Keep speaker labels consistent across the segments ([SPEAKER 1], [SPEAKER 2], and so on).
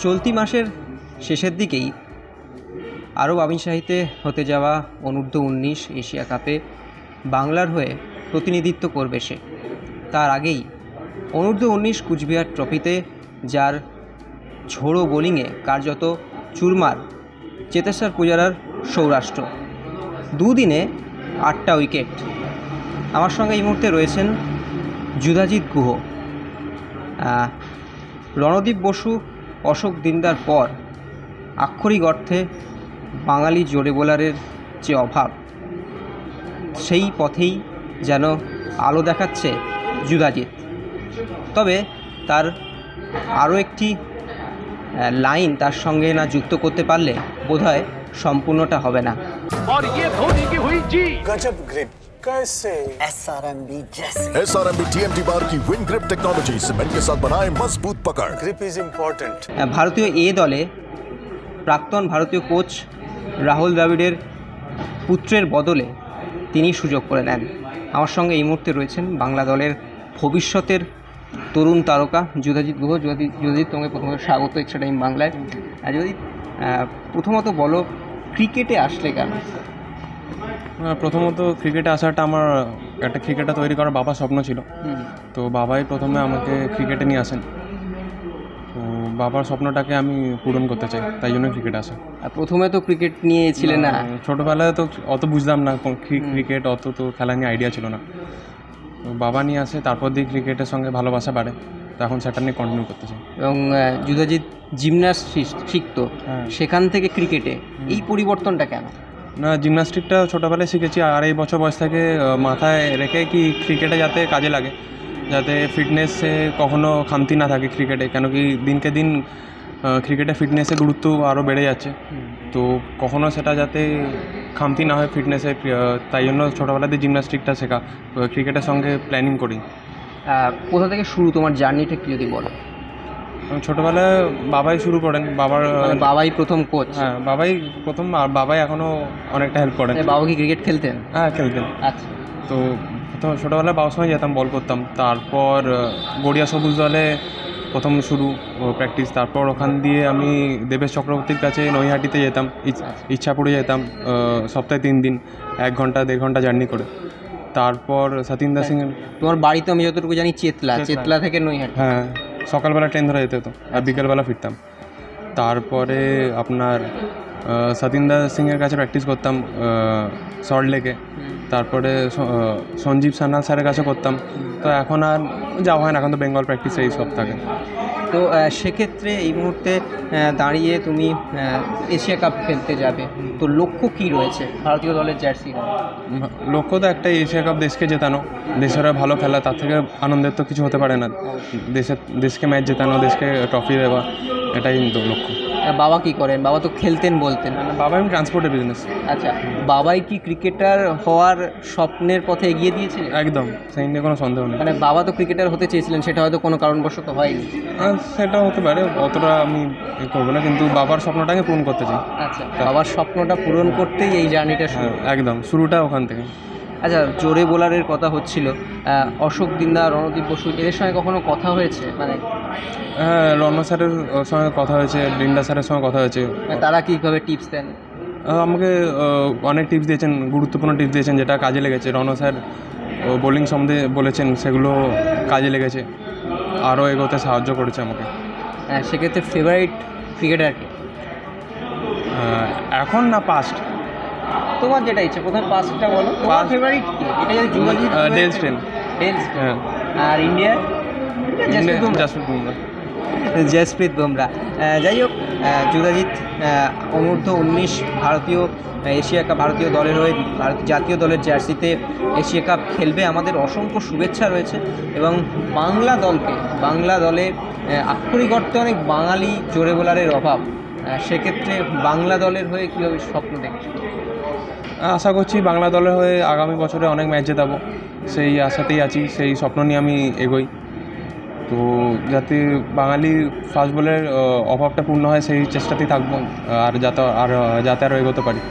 [SPEAKER 1] চলতি মাসের শেষের দিকেই আরব আমিরশাহিতে হতে যাওয়া অনূর্ধ্ব-19 এশিয়া কাপে বাংলার হয়ে প্রতিনিধিত্ব করবে সে। তার আগেই অনূর্ধ্ব-19 কুচবিহার ট্রফিতে যার ঝোড়ো বোলিংয়ে কার্যত চুরমার চেতেশ্বর পূজারার সৌরাষ্ট্র, দুদিনে 8টা উইকেট। আমার সঙ্গে এই মুহূর্তে রয়েছেন যুধাজিৎ গুহ। রণদীপ বসু, অশোক দিন্দার পর আক্ষরিক অর্থে বাঙালি জোরে বোলারের যে অভাব, সেই পথেই যেন আলো দেখাচ্ছে যুধাজিৎ। তবে তার আরও একটি লাইন তার সঙ্গে না যুক্ত করতে পারলে বোধহয় সম্পূর্ণটা হবে না।
[SPEAKER 2] SRMB TMT बार की विन ग्रिप टेक्नोलॉजी सीमेंट के साथ बनाए मजबूत पकड़। Grip is important.
[SPEAKER 1] ভারতীয় এ দলে প্রাক্তন ভারতীয় কোচ রাহুল দ্রাবিড়ের পুত্রের বদলে তিনি সুযোগ করে নেন। আমার সঙ্গে এই মুহূর্তে রয়েছেন বাংলা দলের ভবিষ্যতের তরুণ তারকা যুধাজিৎ গুহ। যুধাজিৎ, তোমাকে প্রথমত স্বাগত এক্সট্রা টাইম বাংলায়। যদি প্রথমত বলো, ক্রিকেটে আসলে কেন?
[SPEAKER 3] প্রথমত ক্রিকেটে আসাটা আমার একটা ক্রিকেটটা তৈরি করার বাবার স্বপ্ন ছিল। তো বাবাই প্রথমে আমাকে ক্রিকেটে নিয়ে আসেন। তো বাবার স্বপ্নটাকে আমি পূরণ করতে চাই, তাই জন্য ক্রিকেটে আসা।
[SPEAKER 1] প্রথমে তো ক্রিকেট নিয়েছিলে না?
[SPEAKER 3] ছোটোবেলায় তো অত বুঝতাম না, ক্রিকেট অত তো খেলা নিয়ে আইডিয়া ছিল না। তো বাবা নিয়ে আসে, তারপর দিয়ে ক্রিকেটের সঙ্গে ভালোবাসা বাড়ে, তখন সেটা নিয়ে কন্টিনিউ করতে চাই।
[SPEAKER 1] এবং যুধাজিৎ জিমন্যাস্টিক শিখতো, সেখান থেকে ক্রিকেটে এই পরিবর্তনটা কেন?
[SPEAKER 3] না, জিমন্যাস্টিকটা ছোটোবেলায় শিখেছি, আর এই বছর বয়স থেকে মাথায় রেখে কি ক্রিকেটে যাতে কাজে লাগে, যাতে ফিটনেসে কখনো খামতি না থাকে ক্রিকেটে। কেন কি দিনকে দিন ক্রিকেটে ফিটনেসের গুরুত্ব আরও বেড়ে যাচ্ছে, তো কখনো সেটা যাতে খামতি না হয় ফিটনেসে, তাই জন্য ছোটোবেলাতে জিমন্যাস্টিকটা শেখা, ক্রিকেটের সঙ্গে প্ল্যানিং করি।
[SPEAKER 1] কোথা থেকে শুরু তোমার জার্নিটা কি যদি বলো?
[SPEAKER 3] ছোটোবেলায় বাবাই শুরু করেন,
[SPEAKER 1] বাবাই প্রথম কোচ?
[SPEAKER 3] হ্যাঁ, বাবাই প্রথম, আর বাবাই এখনও অনেকটা হেল্প করেন।
[SPEAKER 1] বাবা কি ক্রিকেট খেলতেন?
[SPEAKER 3] হ্যাঁ, খেলতেন।
[SPEAKER 1] আচ্ছা।
[SPEAKER 3] তো ছোটোবেলায় বাবার সঙ্গে যেতাম, বল করতাম। তারপর গড়িয়া সবুজ দলে প্রথম শুরু প্র্যাকটিস। তারপর ওখান দিয়ে আমি দেবেশ চক্রবর্তীর কাছে নৈহাটিতে যেতাম, ইচ্ছাপুরে যেতাম সপ্তাহে 3 দিন, 1 ঘন্টা 1.5 ঘন্টা জার্নি করে। তারপর সতীন্দ্র সিং।
[SPEAKER 1] তোমার বাড়ি তো আমি যতটুকু জানি চেতলা থেকে নৈহাটি।
[SPEAKER 3] হ্যাঁ, সকালবেলা ট্রেন ধরে যেতে হতো আর বিকেলবেলা ফিরতাম। তারপরে আপনার সতীন্দ্র সিংয়ের কাছে প্র্যাকটিস করতাম সল্ট লেকে। তারপরে সঞ্জীব সান্যাল স্যারের কাছে করতাম। তো এখন আর যাওয়া হয় না, এখন তো বেঙ্গল প্র্যাকটিস এই সব থাকে।
[SPEAKER 1] তো সেক্ষেত্রে এই মুহূর্তে দাঁড়িয়ে তুমি এশিয়া কাপ খেলতে যাবে, তো লক্ষ্য কী রয়েছে ভারতীয় দলের জার্সি?
[SPEAKER 3] লক্ষ্য তো একটাই, এশিয়া কাপ দেশকে জেতানো, দেশের ভালো খেলা। তার থেকে আনন্দের তো কিছু হতে পারে না। দেশকে ম্যাচ জেতানো, দেশকে ট্রফি দেওয়া, এটাই তো লক্ষ্য।
[SPEAKER 1] বাবা কি করেন? বাবা তো খেলতেন বলতেন।
[SPEAKER 3] বাবা আমি ট্রান্সপোর্টের বিজনেস।
[SPEAKER 1] আচ্ছা, বাবাই কি ক্রিকেটার হওয়ার স্বপ্নের পথে এগিয়ে দিয়েছিলেন?
[SPEAKER 3] একদম, সেই নিয়ে কোনো সন্দেহ নেই।
[SPEAKER 1] মানে বাবা তো ক্রিকেটার হতে চেয়েছিলেন, সেটা হয়তো কোনো কারণবশত হয়নি।
[SPEAKER 3] সেটা হতে পারে, অতটা আমি করবো না, কিন্তু বাবার স্বপ্নটাকে পূরণ করতে চাই।
[SPEAKER 1] আচ্ছা, বাবার স্বপ্নটা পূরণ করতেই এই জার্নিটা শুরু?
[SPEAKER 3] একদম, শুরুটা ওখান থেকে।
[SPEAKER 1] আচ্ছা, জোরে বোলারের কথা হচ্ছিল, অশোক দিন্দা, রণদীপ বসু, এদের সঙ্গে কখনো কথা হয়েছে? মানে
[SPEAKER 3] হ্যাঁ, রণ স্যারের সঙ্গে কথা হয়েছে, ডিন্ডা স্যারের সঙ্গে কথা হয়েছে।
[SPEAKER 1] তারা কীভাবে টিপস দেন?
[SPEAKER 3] আমাকে অনেক টিপস দিয়েছেন, গুরুত্বপূর্ণ টিপস দিয়েছেন, যেটা কাজে লেগেছে। রণ স্যার বোলিং সম্বন্ধে বলেছেন, সেগুলো কাজে লেগেছে, আরও এগোতে সাহায্য করেছে আমাকে।
[SPEAKER 1] সেক্ষেত্রে ফেভারিট ক্রিকেটার কে
[SPEAKER 3] এখন না পাস্ট?
[SPEAKER 1] তোমার যেটা ইচ্ছা, প্রথমে পাস্টটা বলো। তোমার ফেভারিট কে? এটা যদি যুগাজি
[SPEAKER 3] ডেল স্টেন।
[SPEAKER 1] হ্যাঁ। আর ইন্ডিয়ার?
[SPEAKER 3] জাসপ্রীত বুমরা।
[SPEAKER 1] জসপ্রীত বুমরা। যাই হোক, যুধাজিৎ অনূর্ধ্ব-19 ভারতীয় এশিয়া কাপ ভারতীয় দলের হয়ে জাতীয় দলের জার্সিতে এশিয়া কাপ খেলবে। আমাদের অসংখ্য শুভেচ্ছা রয়েছে। এবং বাংলা দলে আক্ষরিক অর্থে অনেক বাঙালি জোরে বোলারের অভাব, সেক্ষেত্রে বাংলা দলের হয়ে কীভাবে স্বপ্ন দেখছো?
[SPEAKER 3] আশা করছি বাংলা দলের হয়ে আগামী বছরে অনেক ম্যাচ জেতাবো, সেই আশাতেই আছি, সেই স্বপ্ন নিয়ে আমি এগোই। তো যাতে বাঙালি ফাস্ট বলের অভাবটা পূর্ণ হয়, সেই চেষ্টাতেই থাকবো, আর যাতে আরও এগোতে পারি।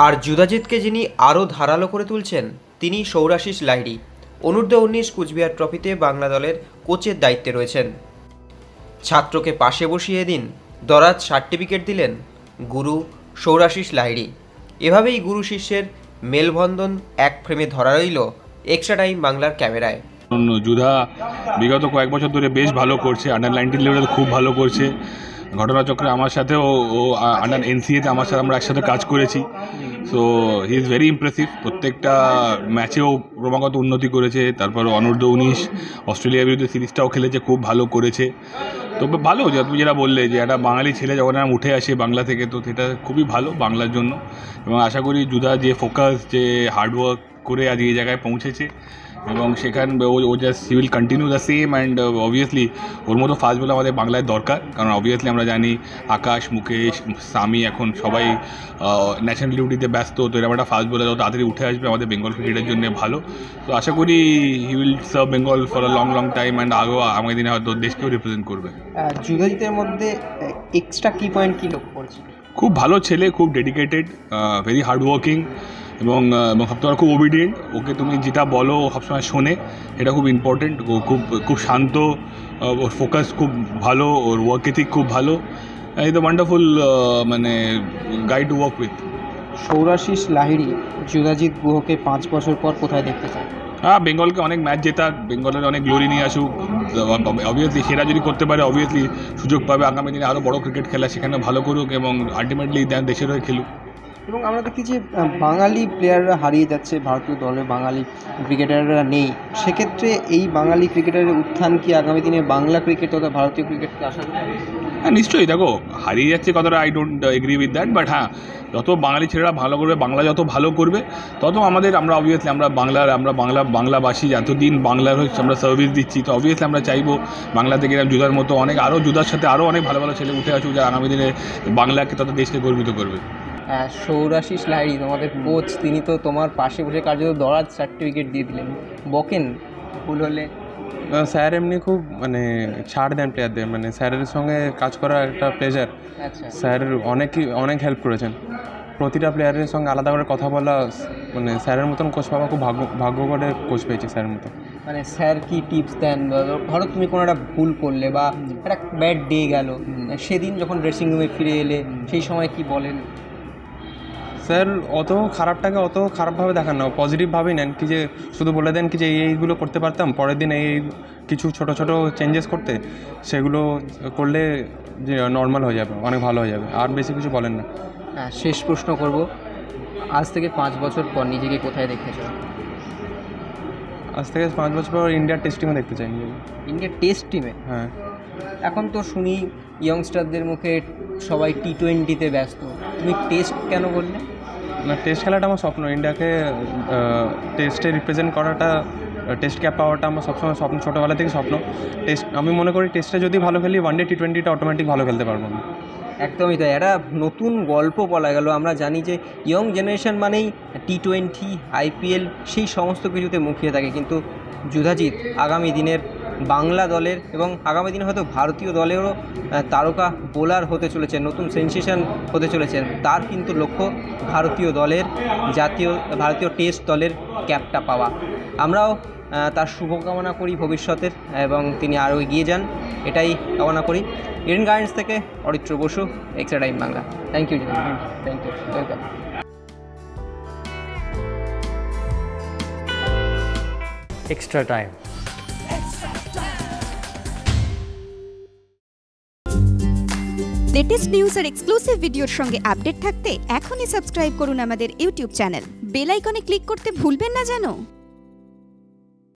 [SPEAKER 1] আর যুধাজিৎকে যিনি আরও ধারালো করে তুলছেন, তিনি সৌরাশিস লাহিড়ী। অনূর্ধ্ব-19 কুচবিহার ট্রফিতে বাংলা দলের কোচের দায়িত্বে রয়েছেন। ছাত্রকে পাশে বসিয়ে দিন দরাজ সার্টিফিকেট দিলেন গুরু সৌরাশিস লাহিড়ী। এভাবেই গুরু শিষ্যের মেলবন্ধন এক ফ্রেমে ধরা রইল এক্সট্রা টাইম বাংলার ক্যামেরায়।
[SPEAKER 4] যুধা বিগত কয়েক বছর ধরে বেশ ভালো করছে, আন্ডার-19 লেভেলে খুব ভালো করছে। ঘটনাচক্রে আমার সাথেও ও আন্ডার NCAতে আমার সাথে আমরা একসাথে কাজ করেছি। So he is very impressive. প্রত্যেকটা ম্যাচেও ক্রমাগত উন্নতি করেছে। তারপর অনূর্ধ্ব-19 অস্ট্রেলিয়ার বিরুদ্ধে সিরিজটাও খেলেছে, খুব ভালো করেছে। তো ভালো যে তুমি যেটা বললে যে একটা বাঙালি ছেলে যখন উঠে আসে বাংলা থেকে, তো সেটা খুবই ভালো বাংলার জন্য। এবং আশা করি যুধা যে ফোকাস, যে হার্ডওয়ার্ক করে আজ এই জায়গায় পৌঁছেছে এবং সেখানে ও just he will continue the same. And obviously ওর মতো ফাস্ট বলার আমাদের বাংলায় দরকার, কারণ অবভিয়াসলি আমরা জানি আকাশ, মুকেশ, সামি এখন সবাই ন্যাশনাল ডিউটিতে ব্যস্ত। তো এরকম একটা ফাস্ট বলার যত তাড়াতাড়ি উঠে আসবে আমাদের বেঙ্গল ক্রিকেটের জন্য ভালো। তো আশা করি he will serve Bengal for a long time and আগেও আগামী দিনে হয়তো দেশকেও রিপ্রেজেন্ট করবে।
[SPEAKER 1] যুধাজিতের মধ্যে এক্সট্রা কি পয়েন্ট কি লক্ষ্য করছি?
[SPEAKER 4] খুব ভালো ছেলে, খুব ডেডিকেটেড, ভেরি হার্ডওয়ার্কিং এবং সবথেকে খুব ওবিডিয়েন্ট। ওকে তুমি যেটা বলো সবসময় শোনে, এটা খুব ইম্পর্টেন্ট। ও খুব শান্ত, ওর ফোকাস খুব ভালো, ওর ওয়ার্ক এথিক খুব ভালো। ইজ দ্য ওয়ান্ডারফুল মানে guide to work with.
[SPEAKER 1] Saurashis Lahiri Yudhajit গুহকে 5 বছর পর কোথায় দেখতে চায়?
[SPEAKER 4] হ্যাঁ, বেঙ্গলকে অনেক ম্যাচ জেতাক, বেঙ্গলের অনেক গ্লোরি নিয়ে আসুক। অবভিয়াসলি সেরা যদি করতে পারে অবভিয়াসলি সুযোগ পাবে আগামী দিনে আরও বড় ক্রিকেট খেলা, সেখানে ভালো করুক এবং আলটিমেটলি দেশের হয়ে খেলুক।
[SPEAKER 1] এবং আমরা দেখি যে বাঙালি প্লেয়াররা হারিয়ে যাচ্ছে, ভারতীয় দলে বাঙালি ক্রিকেটাররা নেই। সেক্ষেত্রে এই বাঙালি ক্রিকেটারের উত্থান কি আগামী দিনে বাংলা ক্রিকেট তথা ভারতীয় ক্রিকেটকে আশা করি?
[SPEAKER 4] হ্যাঁ, নিশ্চয়ই। দেখো, হারিয়ে যাচ্ছে কথাটা I don't agree with that, but হ্যাঁ, যত বাঙালি ছেলেরা ভালো করবে, বাংলা যত ভালো করবে, তত আমরা অবভিয়াসলি বাংলাভাষী এতদিন বাংলার হয়ে আমরা সার্ভিস দিচ্ছি, তো অবভিয়াসলি আমরা চাইবো বাংলা থেকে যুধার মতো আরও যুধার সাথে আরও অনেক ভালো ভালো ছেলে উঠে আসুক, যা আগামী দিনে বাংলাকে তত দেশকে গর্বিত করবে।
[SPEAKER 1] সৌরাশিস লাহিড়ী তোমাদের কোচ, তিনি তো তোমার পাশে বসে কার্যত দরাজ সার্টিফিকেট দিয়ে দিলেন, বকেন ভুল হলে?
[SPEAKER 3] স্যার এমনি খুব মানে ছাড় দেন প্লেয়ারদের, মানে স্যারের সঙ্গে কাজ করা একটা প্লেজার।
[SPEAKER 1] আচ্ছা,
[SPEAKER 3] স্যার অনেক হেল্প করেছেন। প্রতিটা প্লেয়ারের সঙ্গে আলাদা করে কথা বলা, মানে স্যারের মতন কোচ পাওয়া খুব ভাগ্য করে কোচ পেয়েছে স্যারের মতো।
[SPEAKER 1] মানে স্যার কি টিপস দেন? ধরো তুমি কোনো একটা ভুল করলে বা একটা ব্যাড ডে গেল, সেদিন যখন ড্রেসিং রুমে ফিরে এলে সেই সময় কি বলেন?
[SPEAKER 3] স্যার অত খারাপটাকে অত খারাপভাবে দেখান না, পজিটিভভাবেই নেন। কি যে শুধু বলে দেন কি যে এইগুলো করতে পারতাম, পরের দিন এই কিছু ছোট চেঞ্জেস করতে, সেগুলো করলে যে নর্মাল হয়ে যাবে, অনেক ভালো হয়ে যাবে, আর বেশি কিছু বলেন না।
[SPEAKER 1] হ্যাঁ, শেষ প্রশ্ন করব, আজ থেকে 5 বছর পর নিজেকে কোথায় দেখতে চাও?
[SPEAKER 3] আজ থেকে 5 বছর পর ইন্ডিয়ার টেস্ট টিমে দেখতে চাই।
[SPEAKER 1] ইন্ডিয়ার টেস্ট টিমে?
[SPEAKER 3] হ্যাঁ।
[SPEAKER 1] এখন তো শুনি ইয়ংস্টারদের মুখে সবাই T20তে ব্যস্ত, তুমি টেস্ট কেন বললে?
[SPEAKER 3] না, টেস্ট খেলাটা আমার স্বপ্ন। ইন্ডিয়াকে টেস্টে রিপ্রেজেন্ট করাটা, টেস্ট ক্যাপ পাওয়াটা আমার সবসময় স্বপ্ন, ছোটোবেলা থেকে স্বপ্ন। আমি মনে করি টেস্টে যদি ভালো খেলি, ওয়ানডে T20টা অটোমেটিক ভালো খেলতে পারবো আমি।
[SPEAKER 1] একদমই তাই, একটা নতুন গল্প বলা গেল। আমরা জানি যে ইয়ং জেনারেশন মানেই T20, IPL সেই সমস্ত কিছুতে মুখিয়ে থাকে, কিন্তু যুধাজিৎ আগামী দিনের বাংলা দলের এবং আগামী দিনে হয়তো ভারতীয় দলেরও তারকা বোলার হতে চলেছেন, নতুন সেনসেশন হতে চলেছেন। তার কিন্তু লক্ষ্য ভারতীয় টেস্ট দলের ক্যাপটা পাওয়া। আমরাও তার শুভকামনা করি ভবিষ্যতের, এবং তিনি আরও এগিয়ে যান, এটাই কামনা করি। ইডেন গার্ডেন্স থেকে Aritra Basu, extra time Bangla. Thank you, welcome.
[SPEAKER 5] Extra time.
[SPEAKER 6] Latest news আর এক্সক্লুসিভ ভিডিওর সঙ্গে আপডেট থাকতে এখনই সাবস্ক্রাইব করুন আমাদের ইউটিউব চ্যানেল। বেল আইকনে ক্লিক করতে ভুলবেন না যেন।